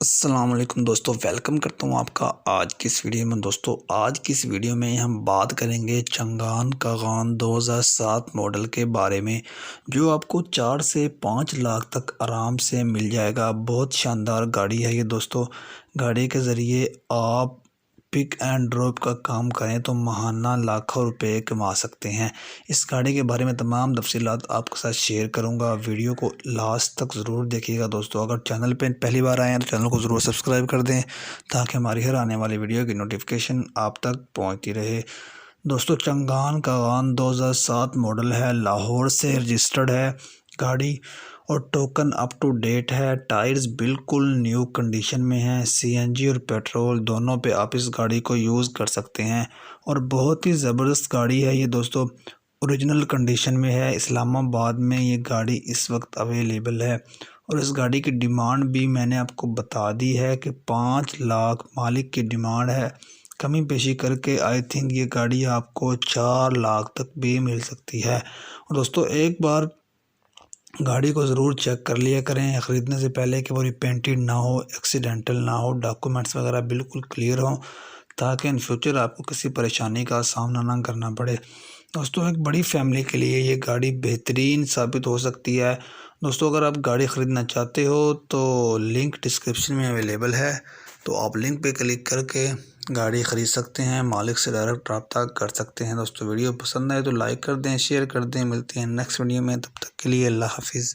अस्सलाम वालेकुम दोस्तों, वेलकम करता हूँ आपका आज की इस वीडियो में। दोस्तों आज की इस वीडियो में हम बात करेंगे चंगान कागान 2007 मॉडल के बारे में, जो आपको 4 से 5 लाख तक आराम से मिल जाएगा। बहुत शानदार गाड़ी है ये दोस्तों। गाड़ी के ज़रिए आप पिक एंड ड्रॉप का काम करें तो माहाना लाखों रुपए कमा सकते हैं। इस गाड़ी के बारे में तमाम तफसीलात आपके साथ शेयर करूंगा। वीडियो को लास्ट तक ज़रूर देखिएगा दोस्तों। अगर चैनल पे पहली बार आए हैं तो चैनल को ज़रूर सब्सक्राइब कर दें, ताकि हमारी हर आने वाली वीडियो की नोटिफिकेशन आप तक पहुंचती रहे। दोस्तों चंगान कागान 2007 मॉडल है, लाहौर से रजिस्टर्ड है गाड़ी और टोकन अप टू डेट है। टायर्स बिल्कुल न्यू कंडीशन में हैं। सीएनजी और पेट्रोल दोनों पे आप इस गाड़ी को यूज़ कर सकते हैं और बहुत ही ज़बरदस्त गाड़ी है ये दोस्तों। ओरिजिनल कंडीशन में है। इस्लामाबाद में ये गाड़ी इस वक्त अवेलेबल है और इस गाड़ी की डिमांड भी मैंने आपको बता दी है कि 5 लाख मालिक की डिमांड है। कमी पेशी करके आई थिंक ये गाड़ी आपको 4 लाख तक भी मिल सकती है। और दोस्तों एक बार गाड़ी को ज़रूर चेक कर लिया करें ख़रीदने से पहले कि वो रिपेंटेड ना हो, एक्सीडेंटल ना हो, डॉक्यूमेंट्स वगैरह बिल्कुल क्लियर हों, ताकि इन फ्यूचर आपको किसी परेशानी का सामना ना करना पड़े। दोस्तों एक बड़ी फैमिली के लिए ये गाड़ी बेहतरीन साबित हो सकती है। दोस्तों अगर आप गाड़ी ख़रीदना चाहते हो तो लिंक डिस्क्रिप्शन में अवेलेबल है, तो आप लिंक पे क्लिक करके गाड़ी ख़रीद सकते हैं, मालिक से डायरेक्ट रब्ता कर सकते हैं। दोस्तों वीडियो पसंद आए तो लाइक कर दें, शेयर कर दें। मिलते हैं नेक्स्ट वीडियो में, तब तक के लिए अल्लाह हाफिज़।